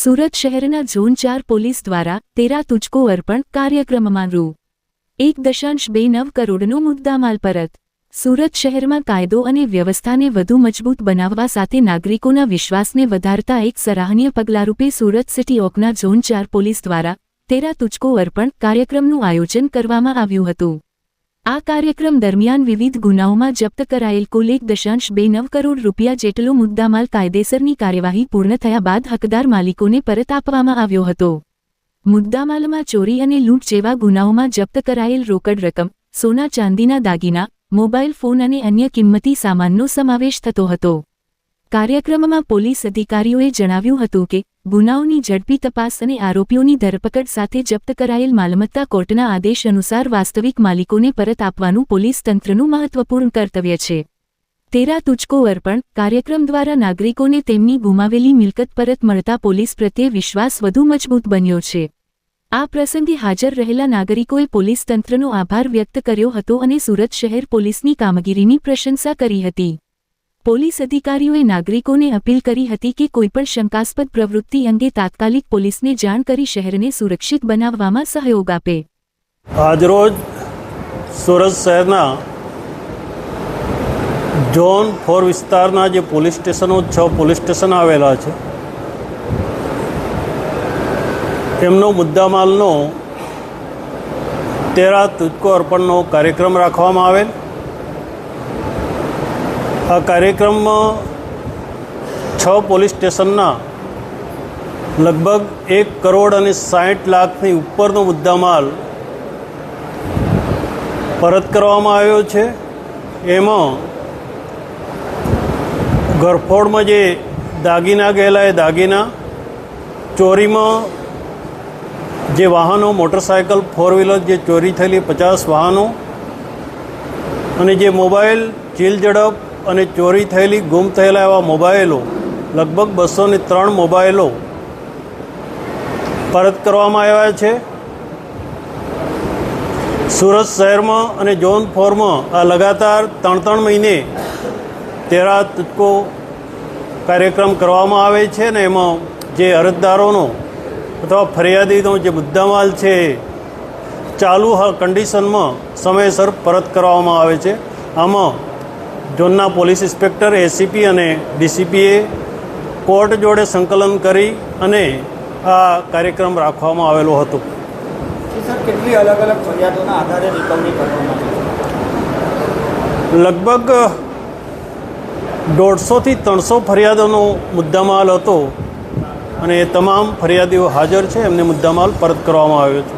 સુરત શહેરના zone 4 police દ્વારા તેરા તુજકો અર્પણ કાર્યક્રમમાં રૂ.1.29 કરોડનો મુદ્દામાલ પરત। સુરત શહેરમાં કાયદો અને વ્યવસ્થાને વધુ મજબૂત બનાવવા સાથે નાગરિકોના વિશ્વાસને વધારતા એક સરાહનીય પગલાંરૂપે સુરત સિટી ઓકના ઝોન 4 પોલીસ દ્વારા તેરા તુજકો અર્પણ કાર્યક્રમનું આયોજન કરવામાં આવ્યું હતું। આ કાર્યક્રમ દરમિયાન વિવિધ ગુનાઓમાં જપ્ત કરાયેલ કુલ 1.29 કરોડ રૂપિયા જેટલો મુદ્દામાલ કાયદેસરની કાર્યવાહી પૂર્ણ થયા બાદ હકદાર માલિકોને પરત આપવામાં આવ્યો હતો। મુદ્દામાલમાં ચોરી અને લૂંટ જેવા ગુનાઓમાં જપ્ત કરાયેલ રોકડ રકમ, સોના ચાંદીના દાગીના, મોબાઈલ ફોન અને અન્ય કિંમતી સામાનનો સમાવેશ થતો હતો। કાર્યક્રમમાં પોલીસ અધિકારીઓએ જણાવ્યું હતું કે ગુનાઓની ઝડપી તપાસ અને આરોપીઓની ધરપકડ સાથે જપ્ત કરાયેલ માલમત્તા કોર્ટના આદેશ અનુસાર વાસ્તવિક માલિકોને પરત આપવાનું પોલીસ તંત્રનું મહત્વપૂર્ણ કર્તવ્ય છે। તેરા તુજકો અર્પણ કાર્યક્રમ દ્વારા નાગરિકોને તેમની ગુમાવેલી મિલકત પરત મળતા પોલીસ પ્રત્યે વિશ્વાસ વધુ મજબૂત બન્યો છે। આ પ્રસંગે હાજર રહેલા નાગરિકોએ પોલીસ તંત્રનો આભાર વ્યક્ત કર્યો હતો અને સુરત શહેર પોલીસની કામગીરીની પ્રશંસા કરી હતી। પોલીસ અધિકારીઓએ નાગરિકોને અપીલ કરી હતી કે કોઈપણ શંકાસ્પદ પ્રવૃત્તિ અંગે તાત્કાલિક પોલીસને જાણ કરી શહેરને સુરક્ષિત બનાવવામાં સહયોગ આપે। આજરોજ સુરત શહેરના ઝોન 4 વિસ્તારના જે પોલીસ સ્ટેશનો 6 પોલીસ સ્ટેશન આવેલા છે તેમનો મુદ્દામાલનો તેરા તુજકો અર્પણનો કાર્યક્રમ રાખવામાં આવેલ। આ કાર્યક્રમમાં 6 પોલીસ સ્ટેશનના લગભગ 1 કરોડ અને 60 લાખની ઉપરનો મુદ્દામાલ પરત કરવામાં આવ્યો છે। એમાં ઘરફોડમાં જે દાગીના ગયેલા એ દાગીના, ચોરીમાં જે વાહનો મોટરસાયકલ 4 વ્હીલર જે ચોરી થયેલી 50 વાહનો અને જે મોબાઈલ ચીલ ઝડપ અને ચોરી થયેલી ગુમ થયેલા એવા મોબાઈલો લગભગ 203 મોબાઈલો પરત કરવામાં આવ્યા છે। સુરત શહેરમાં અને ઝોન 4માં આ લગાતાર 3 મહિને તેરા તુજકો કાર્યક્રમ કરવામાં આવે છે ને એમાં જે અરજદારોનો અથવા ફરિયાદીનો જે મુદ્દામાલ છે ચાલુ કન્ડિશનમાં સમયસર પરત કરવામાં આવે છે। આમાં ઝોનના પોલીસ ઇન્સ્પેક્ટર, એસીપી અને ડીસીપીએ કોર્ટ જોડે સંકલન કરી અને આ કાર્યક્રમ રાખવામાં આવેલો હતો। સર, કેટલી અલગ અલગ ફરિયાદોના આધારે રિકવરી કરવામાં આવી? લગભગ 150થી 300 ફરિયાદોનો મુદ્દામાલ હતો અને એ તમામ ફરિયાદીઓ હાજર છે, એમને મુદ્દામાલ પરત કરવામાં આવ્યો છે।